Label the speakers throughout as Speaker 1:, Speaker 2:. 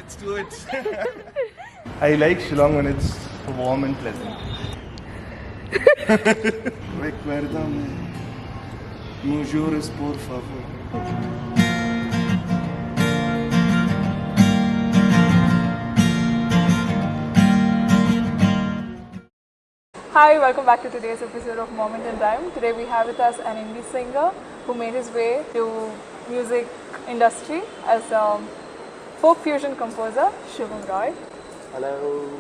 Speaker 1: let's do it.
Speaker 2: I like Shillong when it's warm and pleasant. Recuérdame, no llores por favor.
Speaker 3: Hi, welcome back to today's episode of Moment in Rhyme. Today we have with us an indie singer who made his way to music industry as a folk fusion composer, Shubham Roy.
Speaker 4: Hello.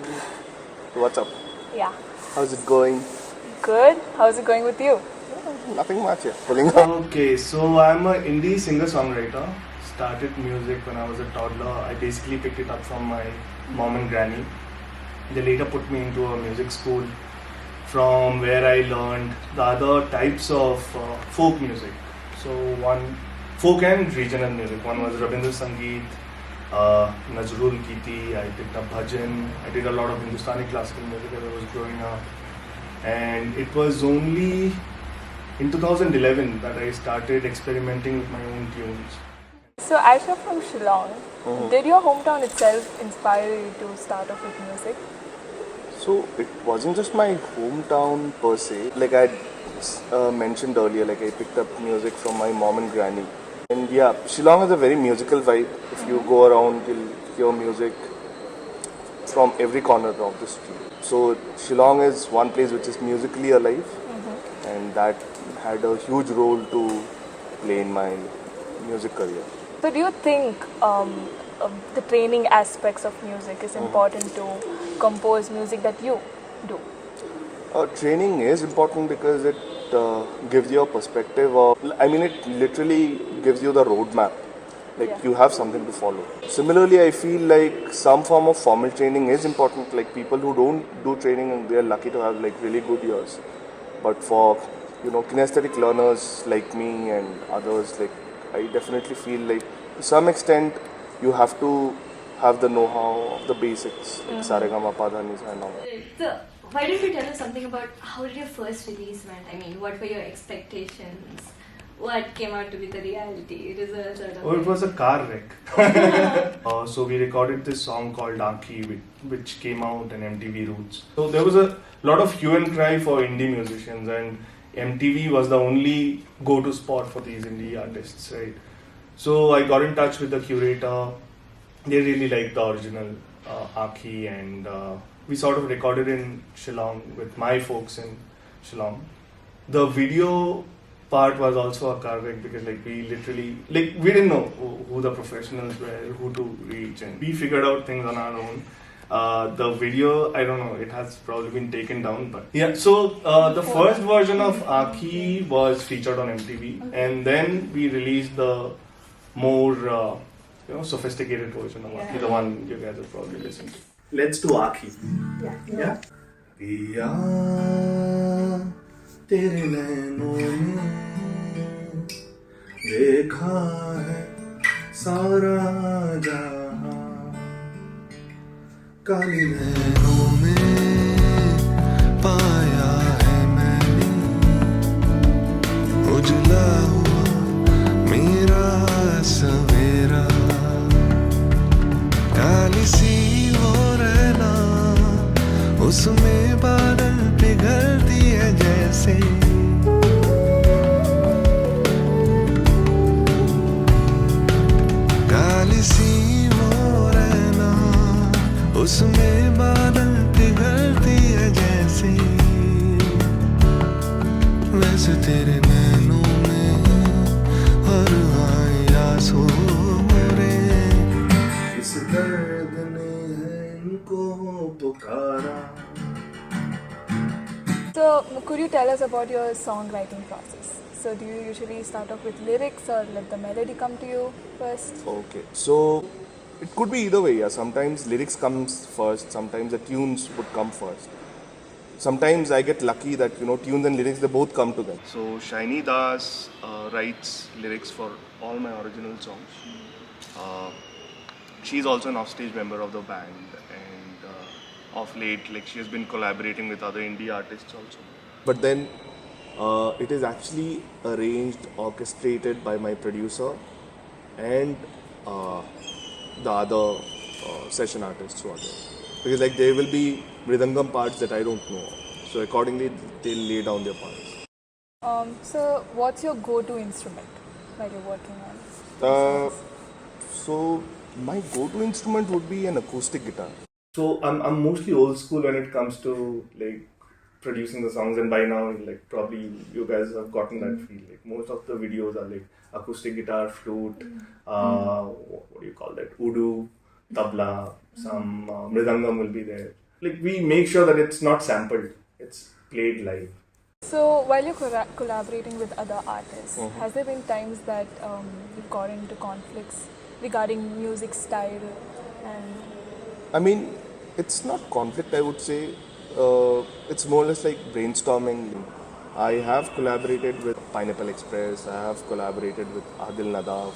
Speaker 4: What's up?
Speaker 3: Yeah.
Speaker 4: How's it going?
Speaker 3: Good. How's it going with you?
Speaker 4: Nothing much here. Pulling up.
Speaker 2: Okay, so I'm an indie singer-songwriter. Started music when I was a toddler. I basically picked it up from my mom and granny. They later put me into a music school, from where I learned the other types of folk music. So one folk and regional music. One was Rabindra Sangeet, Nazrul Kiti. I picked up bhajan. I did a lot of hindustani classical music as I was growing up. And it was only in 2011 that I started experimenting with my own tunes.
Speaker 3: So as you're from Shillong, did your hometown itself inspire you to start off with music?
Speaker 4: So it wasn't just my hometown per se. Like I mentioned earlier, like I picked up music from my mom and granny. And yeah, Shillong has a very musical vibe. If you go around, you'll hear music from every corner of the street. So Shillong is one place which is musically alive, and that had a huge role to play in my music career.
Speaker 3: So do you think the training aspects of music is important to compose music that you do?
Speaker 4: Training is important because it gives you a perspective of, it literally gives you the roadmap. Like you have something to follow. Similarly, I feel like some form of formal training is important. Like people who don't do training, and they are lucky to have like really good ears. But for kinesthetic learners like me and others, like I definitely feel like to some extent you have to have the know-how of the basics, like Saregama, Padhanisa and all.
Speaker 5: So, why don't you tell us something about how did your first release went? I mean, what were your expectations? What came out to be the reality? Results or
Speaker 2: Oh, it was a car wreck. So we recorded this song called Aakhi, which came out in MTV Roots. So there was a lot of hue and cry for indie musicians, and MTV was the only go-to spot for these indie artists, right? So I got in touch with the curator. They really liked the original Aakhi, and we sort of recorded in Shillong with my folks in Shillong. The video part was also a car wreck because we didn't know who the professionals were, who to reach, and we figured out things on our own. The video, I don't know, it has probably been taken down, but yeah. So the first version of Aakhi was featured on MTV, and then we released the more sophisticated version of Aakhi, the one you guys have probably listened to. Let's do Aakhi. Yeah. Piya tere nainon mein dekha hai sara jahan, kali nainon mein paya hai maine ujla hua mera savera, काली सी हो रहना उसमें बादल पिघलती है जैसे, काली सी हो रहना उसमें बादल पिघलती है जैसे, वैसे तेरे नैनों में हर आए आंसू रे, इस दर्द ने है इनको पुकारा.
Speaker 3: So could you tell us about your songwriting process? So do you usually start off with lyrics or let the melody come to you first?
Speaker 4: Okay, so it could be either way. Yeah, sometimes lyrics comes first, sometimes the tunes would come first. Sometimes I get lucky that tunes and lyrics, they both come together. So Shiny Das writes lyrics for all my original songs. She's also an offstage member of the band, and of late, she has been collaborating with other indie artists also. But then it is actually arranged, orchestrated by my producer and the other session artists who are there. Because like there will be mridangam parts that I don't know. So accordingly, they'll lay down their parts.
Speaker 3: So what's your go-to instrument while you're working on?
Speaker 4: So my go-to instrument would be an acoustic guitar.
Speaker 2: So I'm mostly old school when it comes to like producing the songs, and by now like probably you guys have gotten that feel. Like most of the videos are like acoustic guitar, flute, what do you call that? Udu, tabla, some mridangam will be there. Like we make sure that it's not sampled; it's played live.
Speaker 3: So while you're collaborating with other artists, has there been times that you've got into conflicts regarding music style and?
Speaker 4: I mean, it's not conflict, I would say. It's more or less like brainstorming. I have collaborated with Pineapple Express, I have collaborated with Adil Nadav,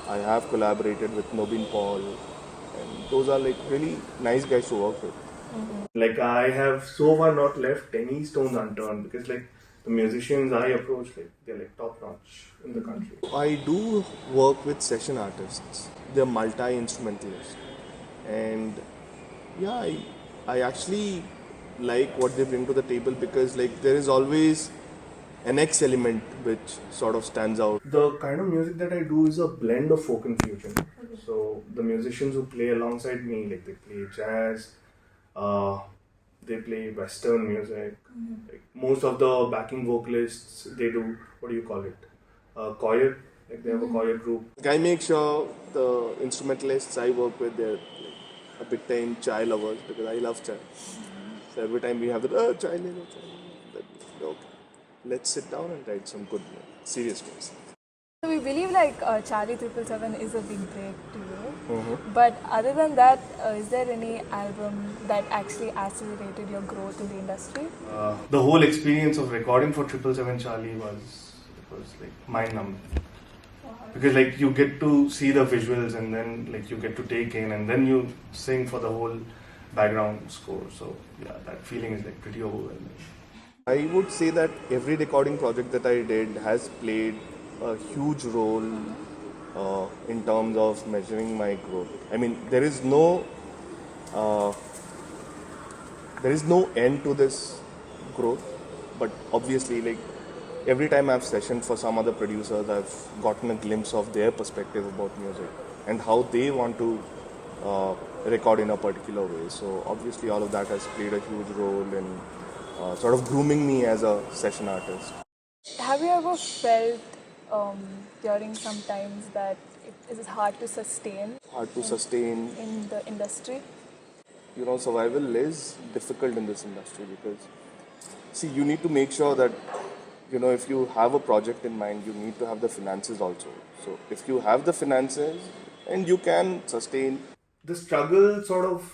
Speaker 4: I have collaborated with Nobin Paul, and those are like really nice guys to work with.
Speaker 2: Like I have so far not left any stones unturned, because like the musicians I approach, like they're like top notch in the country.
Speaker 4: I do work with session artists. They're multi-instrumentalists. And yeah, I actually like what they bring to the table, because like there is always an X element which sort of stands out.
Speaker 2: The kind of music that I do is a blend of folk and fusion. So the musicians who play alongside me, like they play jazz, they play Western music. Like most of the backing vocalists, they do, what do you call it? Choir. Like they have a choir group.
Speaker 4: I make sure the instrumentalists I work with, they're a big time chai lovers, because I love chai. So every time we have the chai, okay, let's sit down and write some good serious music.
Speaker 3: So we believe like Charlie 777 is a big break to you. But other than that, is there any album that actually accelerated your growth in the industry?
Speaker 2: The whole experience of recording for 777 Charlie was like mind-numbing. Because like you get to see the visuals, and then like you get to take in, and then you sing for the whole background score. So yeah, that feeling is like pretty overwhelming.
Speaker 4: I would say that every recording project that I did has played a huge role in terms of measuring my growth. I mean, there is no end to this growth, but obviously, like every time I've sessioned for some other producers, I've gotten a glimpse of their perspective about music and how they want to record in a particular way. So obviously, all of that has played a huge role in sort of grooming me as a session artist.
Speaker 3: Have you ever felt during some times that it is hard to sustain?
Speaker 4: Hard to sustain.
Speaker 3: In the industry?
Speaker 4: You know, survival is difficult in this industry, because, see, you need to make sure that, you know, if you have a project in mind, you need to have the finances also. So if you have the finances, and you can sustain.
Speaker 2: The struggle sort of,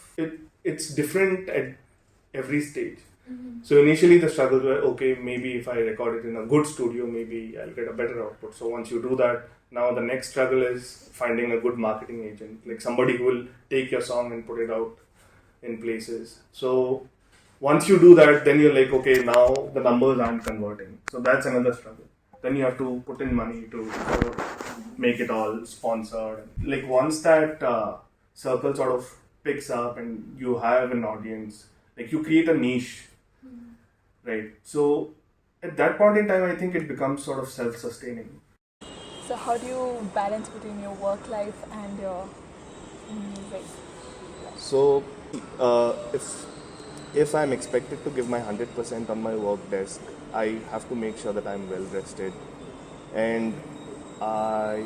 Speaker 2: it's different at every stage. So initially the struggle was, okay, maybe if I record it in a good studio, maybe I'll get a better output. So once you do that, now the next struggle is finding a good marketing agent, like somebody who will take your song and put it out in places. So once you do that, then you're like, okay, now the numbers aren't converting. So that's another struggle. Then you have to put in money to sort of make it all sponsored. Like once that circle sort of picks up and you have an audience, like you create a niche. Right. So at that point in time, I think it becomes sort of self-sustaining.
Speaker 3: So how do you balance between your work life and your music?
Speaker 4: So if I'm expected to give my 100% on my work desk, I have to make sure that I'm well rested and I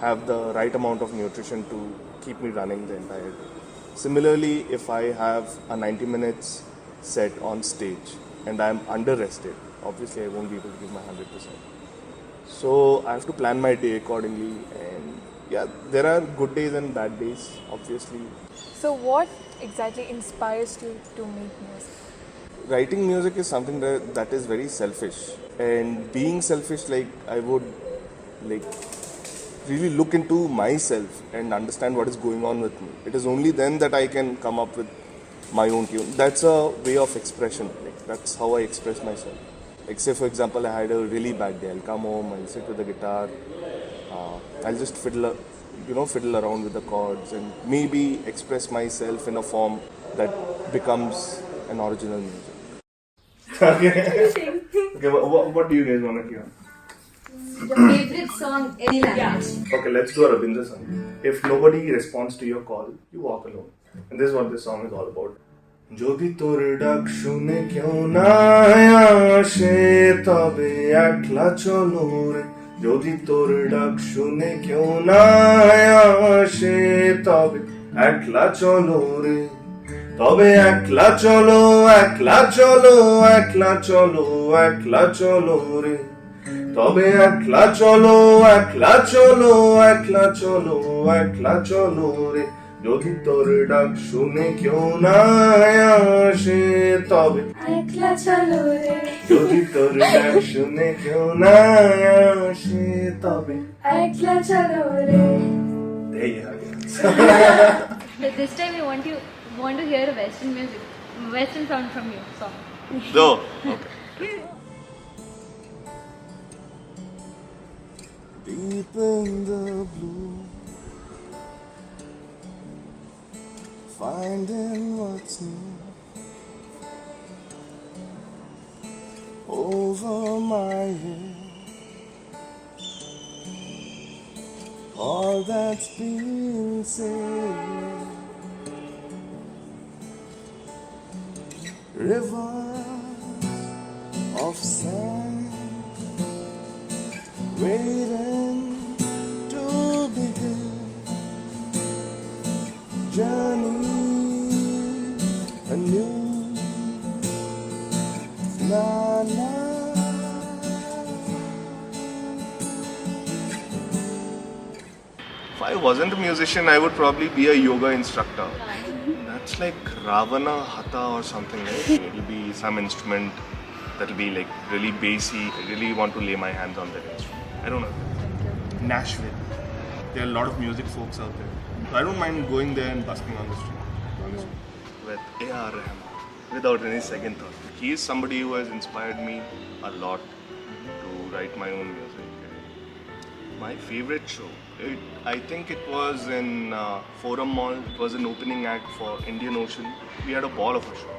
Speaker 4: have the right amount of nutrition to keep me running the entire day. Similarly, if I have a 90 minutes set on stage and I'm under rested, obviously I won't be able to give my 100%. So I have to plan my day accordingly, and yeah, there are good days and bad days, obviously.
Speaker 3: So what exactly inspires you to make music?
Speaker 4: Writing music is something that is very selfish, and being selfish, like I would like really look into myself and understand what is going on with me. It is only then that I can come up with my own tune. That's a way of expression. Like that's how I express myself. Like say for example, I had a really bad day. I'll come home, I'll sit with the guitar, I'll just fiddle fiddle around with the chords and maybe express myself in a form that becomes an original music.
Speaker 2: Okay. Okay. What do you guys want to hear?
Speaker 5: The favorite song, any language.
Speaker 2: Okay, let's do a Rabindra song. If nobody responds to your call, you walk alone. And this is what this song is all about. যদি তোর ডাক শুনে কেউ না আসে তবে একলা চলো রে যদি তোর ডাক শুনে কেউ না আসে তবে একলা চলো রে তবে একলা চলো একলা চলো একলা চলো একলা চলো রে তবে একলা চলো একলা চলো একলা চলো একলা চলো রে যদি তোর ডাক শুনে কেউ না আসে তবে
Speaker 5: একলা চলো রে
Speaker 2: যদি তোর ডাক শুনে কেউ না আসে তবে
Speaker 5: একলা চলো রে
Speaker 2: There you have it.
Speaker 5: But this time we want to hear a western sound from you song.
Speaker 4: No. Okay. Deep in the blue, finding what's new over my head. All that's been said, rivers of sand waiting to begin. Journey anew. Na na. If I wasn't a musician, I would probably be a yoga instructor. That's like Ravana Hatha or something, right? It'll be some instrument that'll be like really bassy. I really want to lay my hands on that instrument. I don't know. Nashville. There are a lot of music folks out there. So I don't mind going there and busking on the street. Honestly. With A.R. Rahman, without any second thought. He is somebody who has inspired me a lot to write my own music. My favorite show, I think it was in Forum Mall. It was an opening act for Indian Ocean. We had a ball of a show.